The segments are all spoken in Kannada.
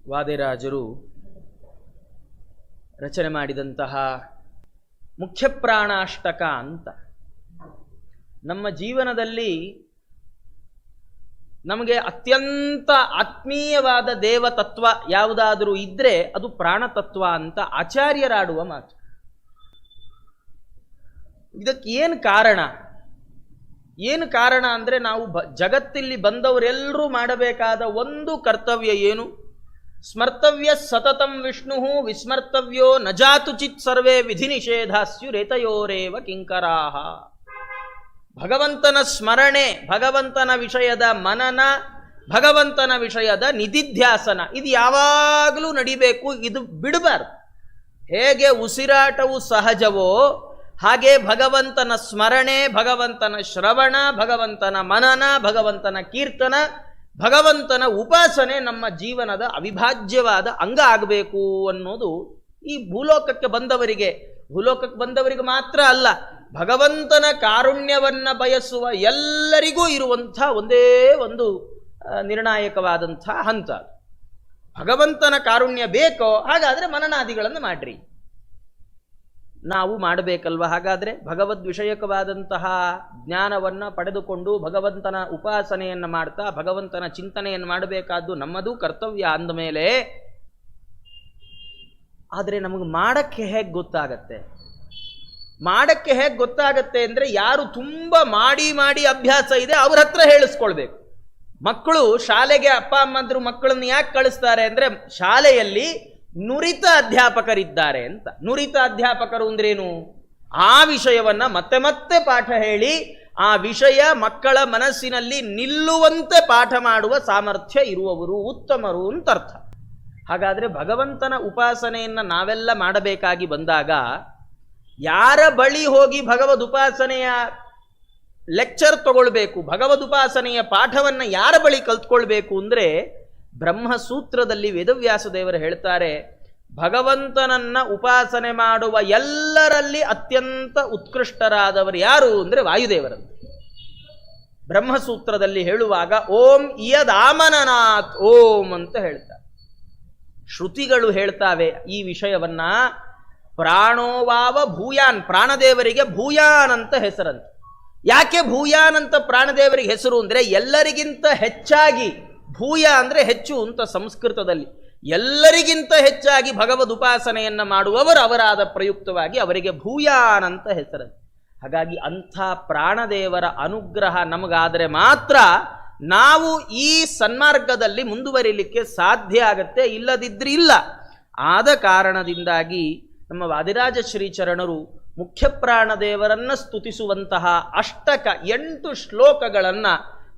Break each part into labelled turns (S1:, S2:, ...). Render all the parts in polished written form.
S1: ವಾದಿರಾಜರು ರಚನೆ ಮಾಡಿದಂತಹ ಮುಖ್ಯಪ್ರಾಣಾಷ್ಟಕ ಅಂತ. ನಮ್ಮ ಜೀವನದಲ್ಲಿ ನಮಗೆ ಅತ್ಯಂತ ಆತ್ಮೀಯವಾದ ದೇವತತ್ವ ಯಾವುದಾದರೂ ಇದ್ರೆ ಅದು ಪ್ರಾಣತತ್ವ ಅಂತ ಆಚಾರ್ಯರಾಡುವ ಮಾತು. ಇದಕ್ಕೆ ಏನು ಕಾರಣ ಅಂದರೆ ನಾವು ಜಗತ್ತಿಲ್ಲಿ ಬಂದವರೆಲ್ಲರೂ ಮಾಡಬೇಕಾದ ಒಂದು ಕರ್ತವ್ಯ ಏನು? ಸ್ಮರ್ತವ್ಯ ಸತತಂ ವಿಷ್ಣು ವಿಸ್ಮರ್ತವ್ಯೋ ನ ಜಾತು ಚಿತ್ ಸರ್ವೇ ವಿಧಿ ನಿಷೇಧಾಸ್ಯುರೇತಯೋರೇವ ಕಿಂಕರಾಹ. ಭಗವಂತನ ಸ್ಮರಣೆ, ಭಗವಂತನ ವಿಷಯದ ಮನನ, ಭಗವಂತನ ವಿಷಯದ ನಿಧಿಧ್ಯಾಸನ ಇದು ಯಾವಾಗಲೂ ನಡಿಬೇಕು, ಇದು ಬಿಡಬಾರ್ದು. ಹೇಗೆ ಉಸಿರಾಟವು ಸಹಜವೋ ಹಾಗೆ ಭಗವಂತನ ಸ್ಮರಣೆ, ಭಗವಂತನ ಶ್ರವಣ, ಭಗವಂತನ ಮನನ, ಭಗವಂತನ ಕೀರ್ತನ, ಭಗವಂತನ ಉಪಾಸನೆ ನಮ್ಮ ಜೀವನದ ಅವಿಭಾಜ್ಯವಾದ ಅಂಗ ಆಗಬೇಕು ಅನ್ನೋದು ಈ ಭೂಲೋಕಕ್ಕೆ ಬಂದವರಿಗೆ ಮಾತ್ರ ಅಲ್ಲ, ಭಗವಂತನ ಕಾರುಣ್ಯವನ್ನ ಬಯಸುವ ಎಲ್ಲರಿಗೂ ಇರುವಂಥ ಒಂದೇ ಒಂದು ನಿರ್ಣಾಯಕವಾದಂಥ ಹಂತ. ಭಗವಂತನ ಕಾರುಣ್ಯ ಬೇಕೋ ಹಾಗಾದರೆ ಮನನಾದಿಗಳನ್ನು ಮಾಡ್ರಿ. ನಾವು ಮಾಡಬೇಕಲ್ವ? ಹಾಗಾದರೆ ಭಗವದ್ ವಿಷಯಕವಾದಂತಹ ಜ್ಞಾನವನ್ನು ಪಡೆದುಕೊಂಡು ಭಗವಂತನ ಉಪಾಸನೆಯನ್ನು ಮಾಡ್ತಾ ಭಗವಂತನ ಚಿಂತನೆಯನ್ನು ಮಾಡಬೇಕಾದ್ದು ನಮ್ಮದು ಕರ್ತವ್ಯ ಅಂದಮೇಲೆ, ಆದರೆ ನಮಗೆ ಮಾಡಕ್ಕೆ ಹೇಗೆ ಗೊತ್ತಾಗತ್ತೆ ಅಂದರೆ ಯಾರು ತುಂಬ ಮಾಡಿ ಅಭ್ಯಾಸ ಇದೆ ಅವ್ರ ಹತ್ರ ಹೇಳಿಸ್ಕೊಳ್ಬೇಕು. ಮಕ್ಕಳು ಶಾಲೆಗೆ ಅಪ್ಪ ಅಮ್ಮಂದ್ರು ಮಕ್ಕಳನ್ನು ಯಾಕೆ ಕಳಿಸ್ತಾರೆ ಅಂದರೆ ಶಾಲೆಯಲ್ಲಿ ನುರಿತ ಅಧ್ಯಾಪಕರಿದ್ದಾರೆ ಅಂತ. ನುರಿತ ಅಧ್ಯಾಪಕರು ಅಂದ್ರೇನು? ಆ ವಿಷಯವನ್ನ ಮತ್ತೆ ಪಾಠ ಹೇಳಿ ಆ ವಿಷಯ ಮಕ್ಕಳ ಮನಸ್ಸಿನಲ್ಲಿ ನಿಲ್ಲುವಂತೆ ಪಾಠ ಮಾಡುವ ಸಾಮರ್ಥ್ಯ ಇರುವವರು ಉತ್ತಮರು ಅಂತ ಅರ್ಥ. ಹಾಗಾದ್ರೆ ಭಗವಂತನ ಉಪಾಸನೆಯನ್ನ ನಾವೆಲ್ಲ ಮಾಡಬೇಕಾಗಿ ಬಂದಾಗ ಯಾರ ಬಳಿ ಹೋಗಿ ಭಗವದ್ ಉಪಾಸನೆಯ ಲೆಕ್ಚರ್ ತಗೊಳ್ಬೇಕು, ಭಗವದ್ ಉಪಾಸನೆಯ ಪಾಠವನ್ನ ಯಾರ ಬಳಿ ಕಲ್ತ್ಕೊಳ್ಬೇಕು ಅಂದ್ರೆ ಬ್ರಹ್ಮಸೂತ್ರದಲ್ಲಿ ವೇದವ್ಯಾಸ ದೇವರು ಹೇಳ್ತಾರೆ, ಭಗವಂತನನ್ನ ಉಪಾಸನೆ ಮಾಡುವ ಎಲ್ಲರಲ್ಲಿ ಅತ್ಯಂತ ಉತ್ಕೃಷ್ಟರಾದವರು ಯಾರು ಅಂದ್ರೆ ವಾಯುದೇವರಂತೆ. ಬ್ರಹ್ಮಸೂತ್ರದಲ್ಲಿ ಹೇಳುವಾಗ ಓಂ ಇಯದಾಮನನಾಥ್ ಓಂ ಅಂತ ಹೇಳ್ತಾರೆ. ಶ್ರುತಿಗಳು ಹೇಳ್ತಾವೆ ಈ ವಿಷಯವನ್ನ. ಪ್ರಾಣೋವಾವ ಭೂಯಾನ್, ಪ್ರಾಣದೇವರಿಗೆ ಭೂಯಾನ್ ಅಂತ ಹೆಸರಂತೆ. ಯಾಕೆ ಭೂಯಾನ್ ಅಂತ ಪ್ರಾಣದೇವರಿಗೆ ಹೆಸರು ಅಂದ್ರೆ ಎಲ್ಲರಿಗಿಂತ ಹೆಚ್ಚಾಗಿ, ಭೂಯ ಅಂದ್ರೆ ಹೆಚ್ಚು ಅಂತ ಸಂಸ್ಕೃತದಲ್ಲಿ, ಎಲ್ಲರಿಗಿಂತ ಹೆಚ್ಚಾಗಿ ಭಗವದ್ ಉಪಾಸನೆಯನ್ನ ಮಾಡುವವರು ಅವರಾದ ಪ್ರಯುಕ್ತವಾಗಿ ಅವರಿಗೆ ಭೂಯಾನ್ ಅಂತ ಹೆಸರಂತೆ. ಹಾಗಾಗಿ ಅಂಥ ಪ್ರಾಣದೇವರ ಅನುಗ್ರಹ ನಮಗಾದರೆ ಮಾತ್ರ ನಾವು ಈ ಸನ್ಮಾರ್ಗದಲ್ಲಿ ಮುಂದುವರಿಲಿಕ್ಕೆ ಸಾಧ್ಯ ಆಗತ್ತೆ, ಇಲ್ಲದಿದ್ರೆ ಇಲ್ಲ. ಆದ ಕಾರಣದಿಂದಾಗಿ ನಮ್ಮ ವಾದಿರಾಜ ಶ್ರೀಚರಣರು ಮುಖ್ಯ ಪ್ರಾಣದೇವರನ್ನ ಸ್ತುತಿಸುವಂತಹ ಅಷ್ಟಕ 8 ಶ್ಲೋಕಗಳನ್ನು,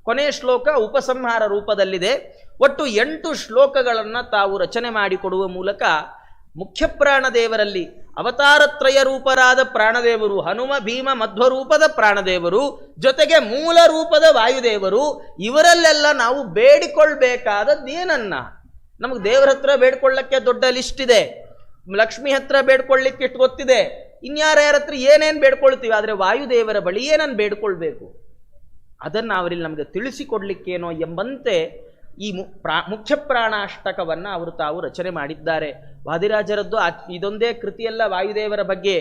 S1: ಕೊನೆ ಶ್ಲೋಕ ಉಪಸಂಹಾರ ರೂಪದಲ್ಲಿದೆ, ಒಟ್ಟು 8 ಶ್ಲೋಕಗಳನ್ನು ತಾವು ರಚನೆ ಮಾಡಿಕೊಡುವ ಮೂಲಕ ಮುಖ್ಯ ಪ್ರಾಣದೇವರಲ್ಲಿ ಅವತಾರತ್ರಯ ರೂಪರಾದ ಪ್ರಾಣದೇವರು, ಹನುಮ ಭೀಮ ಮಧ್ವರೂಪದ ಪ್ರಾಣದೇವರು, ಜೊತೆಗೆ ಮೂಲ ರೂಪದ ವಾಯುದೇವರು, ಇವರಲ್ಲೆಲ್ಲ ನಾವು ಬೇಡಿಕೊಳ್ಬೇಕಾದದ್ದೇನನ್ನ? ನಮಗೆ ದೇವರ ಹತ್ರ ಬೇಡ್ಕೊಳ್ಳಕ್ಕೆ ದೊಡ್ಡ ಲಿಸ್ಟ್ ಇದೆ, ಲಕ್ಷ್ಮಿ ಹತ್ರ ಬೇಡ್ಕೊಳ್ಳಿಕ್ಕೆ ಇಷ್ಟು ಗೊತ್ತಿದೆ, ಇನ್ಯಾರ ಹತ್ರ ಏನೇನು ಬೇಡ್ಕೊಳ್ತೀವಿ. ಆದರೆ ವಾಯುದೇವರ ಬಳಿ ಏನನ್ನು ಬೇಡ್ಕೊಳ್ಬೇಕು ಅದನ್ನು ಅವರಲ್ಲಿ ನಮಗೆ ತಿಳಿಸಿಕೊಡ್ಲಿಕ್ಕೇನೋ ಎಂಬಂತೆ ಈ ಮುಖ್ಯ ಪ್ರಾಣಾಷ್ಟಕವನ್ನು ಅವರು ತಾವು ರಚನೆ ಮಾಡಿದ್ದಾರೆ. ವಾದಿರಾಜರದ್ದು ಇದೊಂದೇ ಕೃತಿಯಲ್ಲ. ವಾಯುದೇವರ ಬಗ್ಗೆ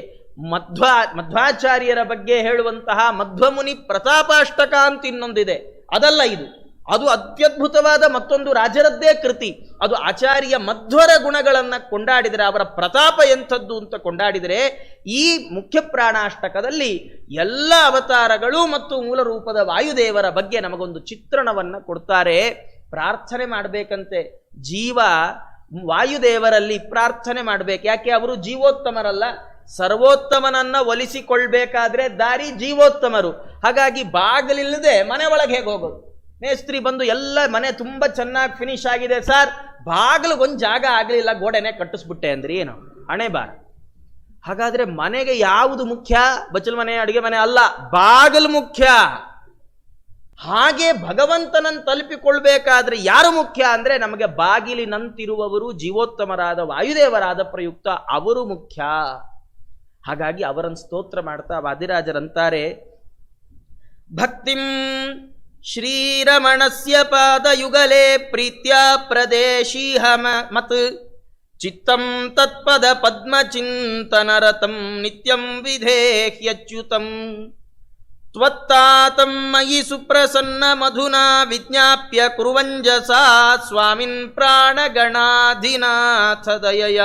S1: ಮಧ್ವಾಚಾರ್ಯರ ಬಗ್ಗೆ ಹೇಳುವಂತಹ ಮಧ್ವಮುನಿ ಪ್ರತಾಪಾಷ್ಟಕ ಅಂತ ಇನ್ನೊಂದಿದೆ, ಅದಲ್ಲ ಇದು. ಅದು ಅತ್ಯದ್ಭುತವಾದ ಮತ್ತೊಂದು ರಾಜರದ್ದೇ ಕೃತಿ. ಅದು ಆಚಾರ್ಯ ಮಧ್ವರ ಗುಣಗಳನ್ನು ಕೊಂಡಾಡಿದರೆ, ಅವರ ಪ್ರತಾಪ ಎಂಥದ್ದು ಅಂತ ಕೊಂಡಾಡಿದರೆ, ಈ ಮುಖ್ಯ ಪ್ರಾಣಾಷ್ಟಕದಲ್ಲಿ ಎಲ್ಲ ಅವತಾರಗಳು ಮತ್ತು ಮೂಲ ರೂಪದ ವಾಯುದೇವರ ಬಗ್ಗೆ ನಮಗೊಂದು ಚಿತ್ರಣವನ್ನು ಕೊಡ್ತಾರೆ. ಪ್ರಾರ್ಥನೆ ಮಾಡಬೇಕಂತೆ ಜೀವ ವಾಯುದೇವರಲ್ಲಿ ಪ್ರಾರ್ಥನೆ ಮಾಡಬೇಕು. ಯಾಕೆ? ಅವರು ಜೀವೋತ್ತಮರಲ್ಲ, ಸರ್ವೋತ್ತಮನನ್ನ ಒಲಿಸಿಕೊಳ್ಬೇಕಾದ್ರೆ ದಾರಿ ಜೀವೋತ್ತಮರು. ಹಾಗಾಗಿ ಬಾಗಿಲಿಲ್ಲದೆ ಮನೆ ಒಳಗೆ ಹೇಗೆ ಹೋಗೋದು? ಮೇಸ್ತ್ರಿ ಬಂದು ಎಲ್ಲ ಮನೆ ತುಂಬ ಚೆನ್ನಾಗಿ ಫಿನಿಶ್ ಆಗಿದೆ ಸರ್, ಬಾಗಿಲಿಗೊಂದು ಜಾಗ ಆಗಲಿಲ್ಲ, ಗೋಡೆನೆ ಕಟ್ಟಿಸ್ಬಿಟ್ಟೆ ಅಂದ್ರೆ ಏನು ಹಣೆ ಬಾರ. ಹಾಗಾದ್ರೆ ಮನೆಗೆ ಯಾವುದು ಮುಖ್ಯ? ಬಚ್ಚಲ ಮನೆ, ಅಡುಗೆ ಮನೆ ಅಲ್ಲ, ಬಾಗಿಲು ಮುಖ್ಯ. ಹಾಗೆ ಭಗವಂತನನ್ನು ತಲುಪಿಕೊಳ್ಬೇಕಾದ್ರೆ ಯಾರು ಮುಖ್ಯ ಅಂದ್ರೆ ನಮಗೆ ಬಾಗಿಲಿನಂತಿರುವವರು ಜೀವೋತ್ತಮರಾದ ವಾಯುದೇವರಾದ ಪ್ರಯುಕ್ತ ಅವರು ಮುಖ್ಯ. ಹಾಗಾಗಿ ಅವರನ್ನು ಸ್ತೋತ್ರ ಮಾಡ್ತಾ ವಾದಿರಾಜರಂತಾರೆ, ಭಕ್ತಿಂ ಶ್ರೀರಮಣಸ್ಯ ಪಾದಯುಗಲೇ ಪ್ರೀತ್ಯಾ ಪ್ರದೇಶೀಹ ಮತ್ ಚಿತ್ತಂ ತತ್ಪದ ಪದ್ಮಚಿಂತನರತಂ ನಿತ್ಯಂ ವಿಧೇಹ್ಯಚ್ಯುತಂ ತ್ವತ್ತಾತಂ ಮಯಿ ಸುಪ್ರಸನ್ನ ಮಧುನಾ ವಿಜ್ಞಾಪ್ಯ ಕುರುವಂಜಸಾ ಸ್ವಾಮಿನ್ ಪ್ರಾಣಗಣಾಧಿನಾಥ ದಯಯ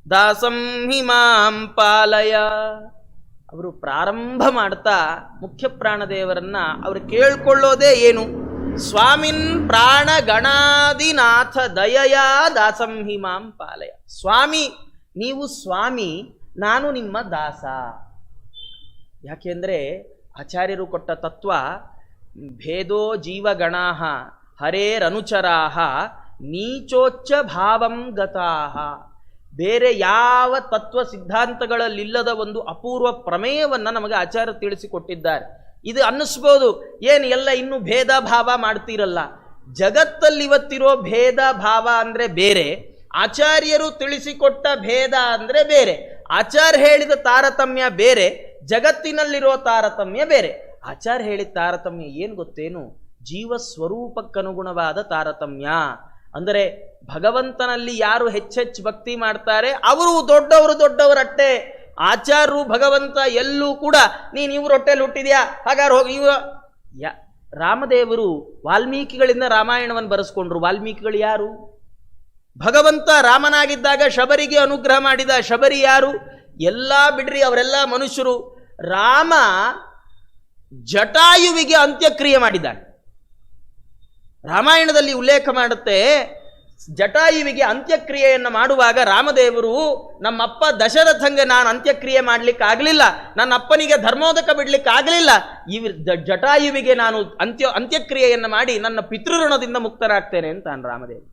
S1: ದಾಸಂ ಹಿಮಾಂ ಪಾಲಯ. ಅವರು ಪ್ರಾರಂಭ ಮಾಡ್ತಾ ಮುಖ್ಯ ಪ್ರಾಣದೇವರನ್ನ ಅವರು ಕೇಳ್ಕೊಳ್ಳೋದೇ ಏನು? ಸ್ವಾಮಿನ್ ಪ್ರಾಣಗಣಾಧಿನಾಥ ದಯಯ ದಾಸಂ ಹಿಮಾಂ ಪಾಲಯ. ಸ್ವಾಮಿ, ನೀವು ಸ್ವಾಮಿ, ನಾನು ನಿಮ್ಮ ದಾಸ. ಯಾಕೆಂದ್ರೆ ಆಚಾರ್ಯರು ಕೊಟ್ಟ ತತ್ವ ಭೇದೋ ಜೀವಗಣಾಹ ಹರೇರನುಚರಾಹ ನೀಚೋಚ್ಚ ಭಾವಂ ಗತಾಹ. ಬೇರೆ ಯಾವ ತತ್ವ ಸಿದ್ಧಾಂತಗಳಲ್ಲಿಲ್ಲದ ಒಂದು ಅಪೂರ್ವ ಪ್ರಮೇಯವನ್ನು ನಮಗೆ ಆಚಾರ್ಯ ತಿಳಿಸಿಕೊಟ್ಟಿದ್ದಾರೆ. ಇದು ಅನ್ನಿಸ್ಬೋದು, ಏನು ಎಲ್ಲ ಇನ್ನೂ ಭೇದ ಭಾವ ಮಾಡ್ತೀರಲ್ಲ. ಜಗತ್ತಲ್ಲಿ ಇವತ್ತಿರೋ ಭೇದ ಭಾವ ಅಂದರೆ ಬೇರೆ, ಆಚಾರ್ಯರು ತಿಳಿಸಿಕೊಟ್ಟ ಭೇದ ಅಂದರೆ ಬೇರೆ. ಆಚಾರ್ಯ ಹೇಳಿದ ತಾರತಮ್ಯ ಬೇರೆ, ಜಗತ್ತಿನಲ್ಲಿರೋ ತಾರತಮ್ಯ ಬೇರೆ. ಆಚಾರ್ಯ ಹೇಳಿದ ತಾರತಮ್ಯ ಏನು ಗೊತ್ತೇನು? ಜೀವ ಸ್ವರೂಪಕ್ಕನುಗುಣವಾದ ತಾರತಮ್ಯ. ಅಂದರೆ ಭಗವಂತನಲ್ಲಿ ಯಾರು ಹೆಚ್ಚೆಚ್ಚು ಭಕ್ತಿ ಮಾಡ್ತಾರೆ ಅವರು ದೊಡ್ಡವರಟ್ಟೆ. ಆಚಾರ್ಯರು ಭಗವಂತ ಎಲ್ಲೂ ಕೂಡ ನೀನು ಇವ್ರ ಹೊಟ್ಟೆಲಿ ಹುಟ್ಟಿದ್ಯಾ ಹಾಗಾದ್ರೆ ಹೋಗಿ ರಾಮದೇವರು ವಾಲ್ಮೀಕಿಗಳಿಂದ ರಾಮಾಯಣವನ್ನು ಬರೆಸ್ಕೊಂಡ್ರು. ವಾಲ್ಮೀಕಿಗಳು ಯಾರು? ಭಗವಂತ ರಾಮನಾಗಿದ್ದಾಗ ಶಬರಿಗೆ ಅನುಗ್ರಹ ಮಾಡಿದ ಶಬರಿ ಯಾರು? ಎಲ್ಲ ಬಿಡ್ರಿ, ಅವರೆಲ್ಲ ಮನುಷ್ಯರು. ರಾಮ ಜಟಾಯುವಿಗೆ ಅಂತ್ಯಕ್ರಿಯೆ ಮಾಡಿದ್ದಾನೆ. ರಾಮಾಯಣದಲ್ಲಿ ಉಲ್ಲೇಖ ಮಾಡುತ್ತೆ, ಜಟಾಯುವಿಗೆ ಅಂತ್ಯಕ್ರಿಯೆಯನ್ನು ಮಾಡುವಾಗ ರಾಮದೇವರು ನಮ್ಮಪ್ಪ ದಶರಥಂಗೆ ನಾನು ಅಂತ್ಯಕ್ರಿಯೆ ಮಾಡ್ಲಿಕ್ಕೆ ಆಗಲಿಲ್ಲ, ನನ್ನ ಅಪ್ಪನಿಗೆ ಧರ್ಮೋದಕ ಬಿಡ್ಲಿಕ್ಕೆ ಆಗಲಿಲ್ಲ, ಜಟಾಯುವಿಗೆ ನಾನು ಅಂತ್ಯಕ್ರಿಯೆಯನ್ನು ಮಾಡಿ ನನ್ನ ಪಿತೃಋಣದಿಂದ ಮುಕ್ತರಾಗ್ತೇನೆ ಅಂತಾನೆ ರಾಮದೇವರು.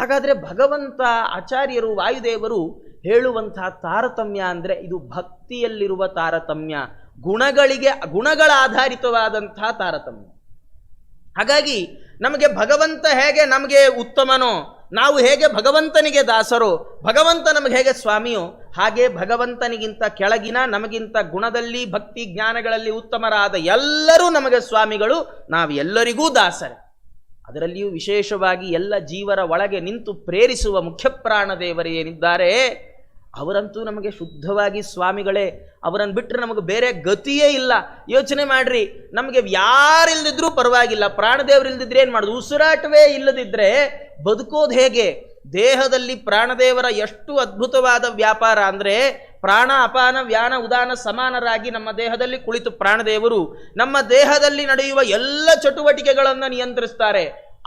S1: ಹಾಗಾದ್ರೆ ಭಗವಂತ, ಆಚಾರ್ಯರು, ವಾಯುದೇವರು ಹೇಳುವಂತಹ ತಾರತಮ್ಯ ಅಂದರೆ ಇದು ಭಕ್ತಿಯಲ್ಲಿರುವ ತಾರತಮ್ಯ, ಗುಣಗಳ ಆಧಾರಿತವಾದಂತಹ ತಾರತಮ್ಯ. ಹಾಗಾಗಿ ನಮಗೆ ಭಗವಂತ ಹೇಗೆ ನಮಗೆ ಉತ್ತಮನೋ, ನಾವು ಹೇಗೆ ಭಗವಂತನಿಗೆ ದಾಸರೋ, ಭಗವಂತ ನಮಗೆ ಹೇಗೆ ಸ್ವಾಮಿಯೋ, ಹಾಗೆ ಭಗವಂತನಿಗಿಂತ ಕೆಳಗಿನ ನಮಗಿಂತ ಗುಣದಲ್ಲಿ ಭಕ್ತಿ ಜ್ಞಾನಗಳಲ್ಲಿ ಉತ್ತಮರಾದ ಎಲ್ಲರೂ ನಮಗೆ ಸ್ವಾಮಿಗಳು, ನಾವೆಲ್ಲರಿಗೂ ದಾಸರೇ. ಅದರಲ್ಲಿಯೂ ವಿಶೇಷವಾಗಿ ಎಲ್ಲ ಜೀವರ ಒಳಗೆ ನಿಂತು ಪ್ರೇರಿಸುವ ಮುಖ್ಯ ಪ್ರಾಣದೇವರು ಏನಿದ್ದಾರೆ ಅವರಂತೂ ನಮಗೆ ಶುದ್ಧವಾಗಿ ಸ್ವಾಮಿಗಳೇ. ಅವರನ್ನು ಬಿಟ್ಟರೆ ನಮಗೆ ಬೇರೆ ಗತಿಯೇ ಇಲ್ಲ. ಯೋಚನೆ ಮಾಡ್ರಿ, ನಮಗೆ ಯಾರಿಲ್ದಿದ್ರೂ ಪರವಾಗಿಲ್ಲ, ಪ್ರಾಣದೇವರು ಇಲ್ದಿದ್ರೆ ಏನು ಮಾಡೋದು? ಉಸಿರಾಟವೇ ಇಲ್ಲದಿದ್ದರೆ ಬದುಕೋದು ಹೇಗೆ? ದೇಹದಲ್ಲಿ ಪ್ರಾಣದೇವರ ಎಷ್ಟು ಅದ್ಭುತವಾದ ವ್ಯಾಪಾರ ಅಂದರೆ, ಪ್ರಾಣ ಅಪಾನ ವ್ಯಾನ ಉದಾನ ಸಮಾನರಾಗಿ ನಮ್ಮ ದೇಹದಲ್ಲಿ ಕುಳಿತು ಪ್ರಾಣದೇವರು ನಮ್ಮ ದೇಹದಲ್ಲಿ ನಡೆಯುವ ಎಲ್ಲ ಚಟುವಟಿಕೆಗಳನ್ನು ನಿಯಂತ್ರಿಸ್ತಾರೆ.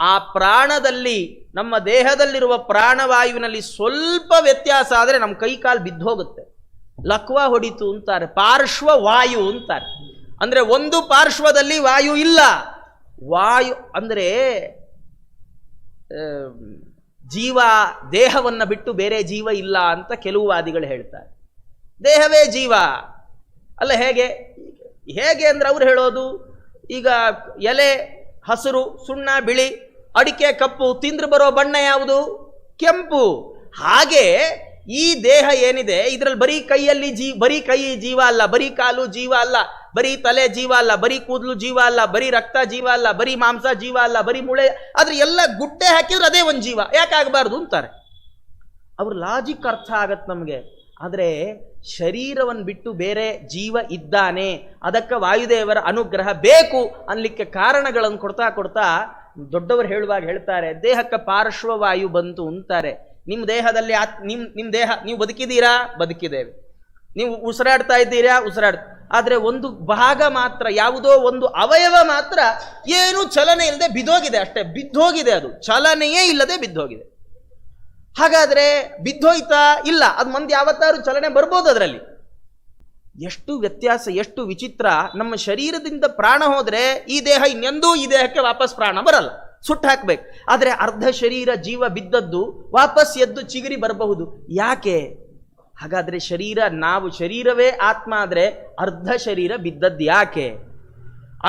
S1: ಆ ಪ್ರಾಣದಲ್ಲಿ, ನಮ್ಮ ದೇಹದಲ್ಲಿರುವ ಪ್ರಾಣವಾಯುವಿನಲ್ಲಿ ಸ್ವಲ್ಪ ವ್ಯತ್ಯಾಸ ಆದರೆ ನಮ್ಮ ಕೈ ಕಾಲು ಬಿದ್ದೋಗುತ್ತೆ. ಲಕ್ವ ಹೊಡಿತು ಅಂತಾರೆ, ಪಾರ್ಶ್ವ ವಾಯು ಅಂತಾರೆ. ಅಂದರೆ ಒಂದು ಪಾರ್ಶ್ವದಲ್ಲಿ ವಾಯು ಇಲ್ಲ. ವಾಯು ಅಂದರೆ ಜೀವ ದೇಹವನ್ನು ಬಿಟ್ಟು ಬೇರೆ ಜೀವ ಇಲ್ಲ ಅಂತ ಕೆಲವು ವಾದಿಗಳು ಹೇಳ್ತಾರೆ. ದೇಹವೇ ಜೀವ ಅಲ್ಲ. ಹೇಗೆ ಅಂದರೆ ಅವ್ರು ಹೇಳೋದು, ಈಗ ಎಲೆ ಹಸಿರು, ಸುಣ್ಣ ಬಿಳಿ, ಅಡಿಕೆ ಕಪ್ಪು, ತಿಂದ್ರೆ ಬರೋ ಬಣ್ಣ ಯಾವುದು? ಕೆಂಪು. ಹಾಗೆ ಈ ದೇಹ ಏನಿದೆ ಇದರಲ್ಲಿ ಬರೀ ಕೈಯಲ್ಲಿ ಬರೀ ಕೈ ಜೀವ ಅಲ್ಲ, ಬರೀ ಕಾಲು ಜೀವ ಅಲ್ಲ, ಬರೀ ತಲೆ ಜೀವ ಅಲ್ಲ, ಬರೀ ಕೂದಲು ಜೀವ ಅಲ್ಲ, ಬರೀ ರಕ್ತ ಜೀವ ಅಲ್ಲ, ಬರೀ ಮಾಂಸ ಜೀವ ಅಲ್ಲ, ಬರೀ ಮೂಳೆ, ಆದ್ರೆ ಎಲ್ಲ ಗುಟ್ಟೆ ಹಾಕಿದ್ರೆ ಅದೇ ಒಂದು ಜೀವ. ಯಾಕಾಗಬಾರ್ದು ಅಂತಾರೆ. ಅವ್ರ ಲಾಜಿಕ್ ಅರ್ಥ ಆಗತ್ತೆ ನಮಗೆ. ಆದರೆ ಶರೀರವನ್ನು ಬಿಟ್ಟು ಬೇರೆ ಜೀವ ಇದ್ದಾನೆ, ಅದಕ್ಕೆ ವಾಯುದೇವರ ಅನುಗ್ರಹ ಬೇಕು ಅನ್ಲಿಕ್ಕೆ ಕಾರಣಗಳನ್ನು ಕೊಡ್ತಾ ದೊಡ್ಡವರು ಹೇಳುವಾಗ ಹೇಳ್ತಾರೆ, ದೇಹಕ್ಕೆ ಪಾರ್ಶ್ವವಾಯು ಬಂತು ಅಂತಾರೆ. ನಿಮ್ಮ ದೇಹದಲ್ಲಿ ನಿಮ್ಮ ದೇಹ, ನೀವು ಬದುಕಿದ್ದೀರಾ? ಬದುಕಿದ್ದೇವೆ. ನೀವು ಉಸಿರಾಡ್ತಾ ಇದ್ದೀರಾ? ಆದರೆ ಒಂದು ಭಾಗ ಮಾತ್ರ, ಯಾವುದೋ ಒಂದು ಅವಯವ ಮಾತ್ರ ಏನು ಚಲನೆ ಇಲ್ಲದೆ ಬಿದ್ದೋಗಿದೆ, ಅಷ್ಟೇ ಬಿದ್ದೋಗಿದೆ. ಅದು ಚಲನೆಯೇ ಇಲ್ಲದೆ ಬಿದ್ದೋಗಿದೆ. ಹಾಗಾದ್ರೆ ಬಿದ್ದೋಯ್ತಾ? ಇಲ್ಲ, ಅದು ಮಂದಿ ಯಾವತ್ತಾರು ಚಲನೆ ಬರ್ಬೋದು. ಅದರಲ್ಲಿ ಎಷ್ಟು ವ್ಯತ್ಯಾಸ, ಎಷ್ಟು ವಿಚಿತ್ರ. ನಮ್ಮ ಶರೀರದಿಂದ ಪ್ರಾಣ ಹೋದ್ರೆ ಈ ದೇಹ ಇನ್ನೆಂದೂ ಈ ದೇಹಕ್ಕೆ ವಾಪಸ್ ಪ್ರಾಣ ಬರಲ್ಲ, ಸುಟ್ಟು ಹಾಕ್ಬೇಕು. ಆದರೆ ಅರ್ಧ ಶರೀರ ಜೀವ ಬಿದ್ದದ್ದು ವಾಪಸ್ ಎದ್ದು ಚಿಗುರಿ ಬರಬಹುದು. ಯಾಕೆ? ಹಾಗಾದ್ರೆ ನಾವು ಶರೀರವೇ ಆತ್ಮ ಆದರೆ ಅರ್ಧ ಶರೀರ ಬಿದ್ದದ್ದು ಯಾಕೆ?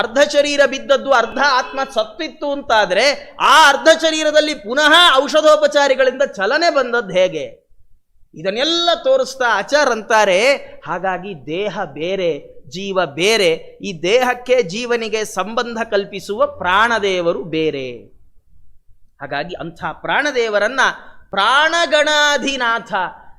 S1: ಅರ್ಧ ಶರೀರ ಬಿದ್ದದ್ದು ಅರ್ಧ ಆತ್ಮ ಸತ್ತಿತ್ತು ಅಂತಾದ್ರೆ ಆ ಅರ್ಧ ಶರೀರದಲ್ಲಿ ಪುನಃ ಔಷಧೋಪಚಾರಿಗಳಿಂದ ಚಲನೆ ಬಂದದ್ದು ಹೇಗೆ? ಇದನ್ನೆಲ್ಲ ತೋರಿಸ್ತಾ ಆಚಾರಂತಾರೆ, ಹಾಗಾಗಿ ದೇಹ ಬೇರೆ ಜೀವ ಬೇರೆ, ಈ ದೇಹಕ್ಕೆ ಜೀವನಿಗೆ ಸಂಬಂಧ ಕಲ್ಪಿಸುವ ಪ್ರಾಣದೇವರು ಬೇರೆ. ಹಾಗಾಗಿ ಅಂಥ ಪ್ರಾಣದೇವರನ್ನ ಪ್ರಾಣಗಣಾಧಿನಾಥ,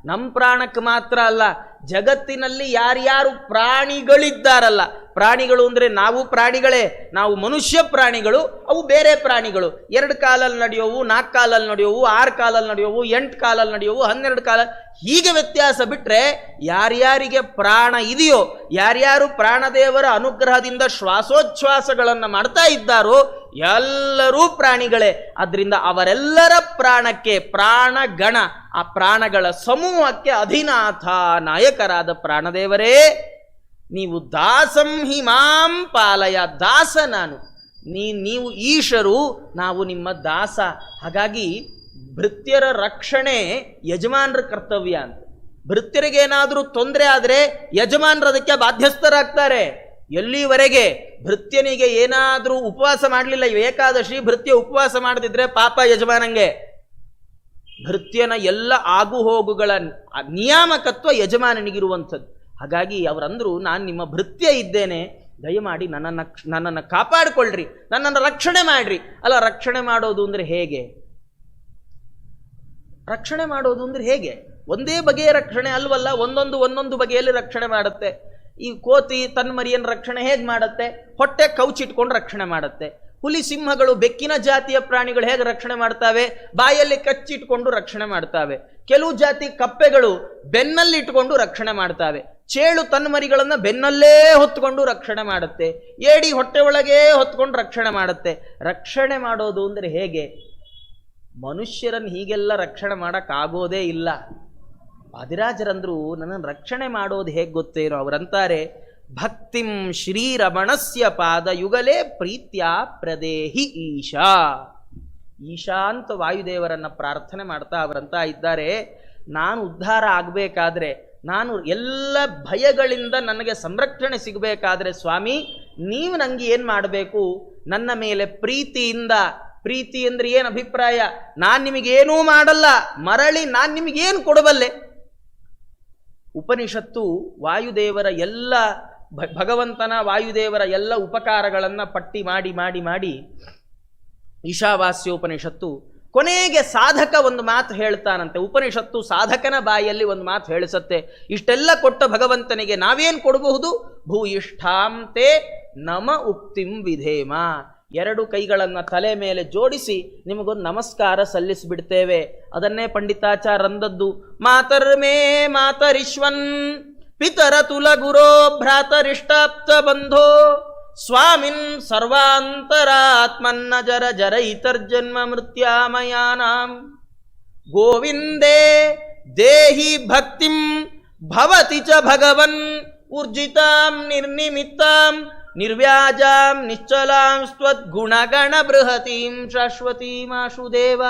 S1: ನಮ್ಮ ಪ್ರಾಣಕ್ಕೆ ಮಾತ್ರ ಅಲ್ಲ, ಜಗತ್ತಿನಲ್ಲಿ ಯಾರ್ಯಾರು ಪ್ರಾಣಿಗಳಿದ್ದಾರಲ್ಲ, ಪ್ರಾಣಿಗಳು ಅಂದರೆ ನಾವು ಪ್ರಾಣಿಗಳೇ, ನಾವು ಮನುಷ್ಯ ಪ್ರಾಣಿಗಳು, ಅವು ಬೇರೆ ಪ್ರಾಣಿಗಳು. 2 ಕಾಲಲ್ಲಿ ನಡೆಯೋವು, 4 ಕಾಲಲ್ಲಿ ನಡೆಯೋವು, 6 ಕಾಲಲ್ಲಿ ನಡೆಯೋವು, 8 ಕಾಲಲ್ಲಿ ನಡೆಯೋವು, 12 ಕಾಲ, ಹೀಗೆ ವ್ಯತ್ಯಾಸ ಬಿಟ್ಟರೆ ಯಾರ್ಯಾರಿಗೆ ಪ್ರಾಣ ಇದೆಯೋ, ಯಾರ್ಯಾರು ಪ್ರಾಣದೇವರ ಅನುಗ್ರಹದಿಂದ ಶ್ವಾಸೋಚ್ಛ್ವಾಸಗಳನ್ನು ಮಾಡ್ತಾ ಇದ್ದಾರೋ ಎಲ್ಲರೂ ಪ್ರಾಣಿಗಳೇ. ಅದರಿಂದ ಅವರೆಲ್ಲರ ಪ್ರಾಣಕ್ಕೆ ಪ್ರಾಣಗಣ, ಆ ಪ್ರಾಣಗಳ ಸಮೂಹಕ್ಕೆ ಅಧಿನಾಥ ನಾಯಕರಾದ ಪ್ರಾಣದೇವರೇ, ನೀವು ದಾಸಂ ಹಿಮಾಂ ಪಾಲಯ, ದಾಸ ನಾನು, ನೀವು ಈಶರು, ನಾವು ನಿಮ್ಮ ದಾಸ. ಹಾಗಾಗಿ ಭೃತ್ಯರ ರಕ್ಷಣೆ ಯಜಮಾನರ ಕರ್ತವ್ಯ ಅಂತ. ಭೃತ್ಯರಿಗೇನಾದರೂ ತೊಂದರೆ ಆದರೆ ಯಜಮಾನರು ಅದಕ್ಕೆ ಬಾಧ್ಯಸ್ಥರಾಗ್ತಾರೆ. ಎಲ್ಲಿವರೆಗೆ ಭೃತ್ಯನಿಗೆ ಏನಾದರೂ ಉಪವಾಸ ಮಾಡಲಿಲ್ಲ, ಏಕಾದಶಿ ಭೃತ್ಯ ಉಪವಾಸ ಮಾಡದಿದ್ರೆ ಪಾಪ ಯಜಮಾನಂಗೆ. ಭೃತ್ಯನ ಎಲ್ಲ ಆಗುಹೋಗುಗಳ ನಿಯಾಮಕತ್ವ ಯಜಮಾನನಿಗಿರುವಂಥದ್ದು. ಹಾಗಾಗಿ ಅವರಂದ್ರು, ನಾನು ನಿಮ್ಮ ಭೃತ್ಯ ಇದ್ದೇನೆ, ದಯಮಾಡಿ ನನ್ನನ್ನು ಕಾಪಾಡಿಕೊಳ್ಳ್ರಿ, ನನ್ನನ್ನು ರಕ್ಷಣೆ ಮಾಡ್ರಿ. ಅಲ್ಲ, ರಕ್ಷಣೆ ಮಾಡೋದು ಅಂದರೆ ಹೇಗೆ? ರಕ್ಷಣೆ ಮಾಡೋದು ಅಂದರೆ ಹೇಗೆ? ಒಂದೇ ಬಗೆಯ ರಕ್ಷಣೆ ಅಲ್ವಲ್ಲ, ಒಂದೊಂದು ಬಗೆಯಲ್ಲಿ ರಕ್ಷಣೆ ಮಾಡುತ್ತೆ. ಈ ಕೋತಿ ತನ್ನ ಮರಿಯನ್ನು ರಕ್ಷಣೆ ಹೇಗೆ ಮಾಡುತ್ತೆ? ಹೊಟ್ಟೆ ಕೌಚಿಟ್ಕೊಂಡು ರಕ್ಷಣೆ ಮಾಡುತ್ತೆ. ಹುಲಿ ಸಿಂಹಗಳು ಬೆಕ್ಕಿನ ಜಾತಿಯ ಪ್ರಾಣಿಗಳು ಹೇಗೆ ರಕ್ಷಣೆ ಮಾಡ್ತಾವೆ? ಬಾಯಲ್ಲಿ ಕಚ್ಚಿಟ್ಕೊಂಡು ರಕ್ಷಣೆ ಮಾಡ್ತಾವೆ. ಕೆಲವು ಜಾತಿ ಕಪ್ಪೆಗಳು ಬೆನ್ನಲ್ಲಿ ಇಟ್ಕೊಂಡು ರಕ್ಷಣೆ ಮಾಡ್ತಾವೆ. ಚೇಳು ತನ್ನ ಮರಿಗಳನ್ನು ಬೆನ್ನಲ್ಲೇ ಹೊತ್ಕೊಂಡು ರಕ್ಷಣೆ ಮಾಡುತ್ತೆ. ಏಡಿ ಹೊಟ್ಟೆ ಒಳಗೇ ಹೊತ್ಕೊಂಡು ರಕ್ಷಣೆ ಮಾಡುತ್ತೆ. ರಕ್ಷಣೆ ಮಾಡೋದು ಅಂದರೆ ಹೇಗೆ? ಮನುಷ್ಯರನ್ನು ಹೀಗೆಲ್ಲ ರಕ್ಷಣೆ ಮಾಡೋಕ್ಕಾಗೋದೇ ಇಲ್ಲ. ವಾದಿರಾಜರಂದ್ರು, ನನ್ನನ್ನು ರಕ್ಷಣೆ ಮಾಡೋದು ಹೇಗೆ ಗೊತ್ತೇನೋ? ಅವರಂತಾರೆ, ಭಕ್ತಿಂ ಶ್ರೀರಮಣಸ್ಯ ಪಾದ ಯುಗಲೇ ಪ್ರೀತ್ಯ ಪ್ರದೇಹಿ ಈಶಾ. ಈಶಾ ಅಂತ ವಾಯುದೇವರನ್ನ ಪ್ರಾರ್ಥನೆ ಮಾಡ್ತಾ ಅವರಂತ ಇದ್ದಾರೆ, ನಾನು ಉದ್ಧಾರ ಆಗಬೇಕಾದ್ರೆ, ನಾನು ಎಲ್ಲ ಭಯಗಳಿಂದ ನನಗೆ ಸಂರಕ್ಷಣೆ ಸಿಗಬೇಕಾದ್ರೆ ಸ್ವಾಮಿ ನೀವು ನನಗೆ ಏನು ಮಾಡಬೇಕು? ನನ್ನ ಮೇಲೆ ಪ್ರೀತಿಯಿಂದ, ಪ್ರೀತಿ ಅಂದ್ರೆ ಏನು ಅಭಿಪ್ರಾಯ? ನಾನು ನಿಮಗೇನೂ ಮಾಡಲ್ಲ, ಮರಳಿ ನಾನು ನಿಮಗೇನು ಕೊಡಬಲ್ಲೆ? ಉಪನಿಷತ್ತು ವಾಯುದೇವರ ಎಲ್ಲ ಭಗವಂತನ ವಾಯುದೇವರ ಎಲ್ಲ ಉಪಕಾರಗಳನ್ನು ಪಟ್ಟಿ ಮಾಡಿ ಮಾಡಿ ಮಾಡಿ ಈಶಾವಾಸ್ಯೋಪನಿಷತ್ತು ಕೊನೆಗೆ ಸಾಧಕ ಒಂದು ಮಾತು ಹೇಳ್ತಾನಂತೆ. ಉಪನಿಷತ್ತು ಸಾಧಕನ ಬಾಯಲ್ಲಿ ಒಂದು ಮಾತು ಹೇಳಿಸತ್ತೆ, ಇಷ್ಟೆಲ್ಲ ಕೊಟ್ಟ ಭಗವಂತನಿಗೆ ನಾವೇನು ಕೊಡಬಹುದು? ಭೂಯಿಷ್ಠಾಂತೆ ನಮ ಉಕ್ತಿಂ ವಿಧೇಮ. 2 ಕೈಗಳನ್ನು ತಲೆ ಮೇಲೆ ಜೋಡಿಸಿ ನಿಮಗೊಂದು ನಮಸ್ಕಾರ ಸಲ್ಲಿಸಿಬಿಡ್ತೇವೆ. ಅದನ್ನೇ ಪಂಡಿತಾಚಾರ್ಯರಂದದ್ದು, ಮಾತರ್ಮೇ ಮಾತರಿಶ್ವನ್ ಪಿತರ ತುಲ ಗುರೋ ಭ್ರಾತರಿಷ್ಟಾಪ್ತ ಬಂಧೋ ಸ್ವಾಮಿನ್ ಸರ್ವಾಂತರಾತ್ಮನ್ನ ಜರ ಜರ ಇತರ್ಜನ್ಮ ಮೃತ್ಯಾಮಯಾನಾಂ ಗೋವಿಂದೇ ದೇಹಿ ಭಕ್ತಿಂ ಭವತಿ ಚ ಭಗವನ್ ಊರ್ಜಿತಾಂ ನಿರ್ನಿಮಿತ್ತಾಂ ನಿರ್ವ್ಯಾಜಾಂ ನಿಶ್ಚಲಾಂ ಸ್ವದ್ಗುಣಗಣ ಬೃಹತೀಂ ಶಾಶ್ವತೀಮಾಶು ದೇವ.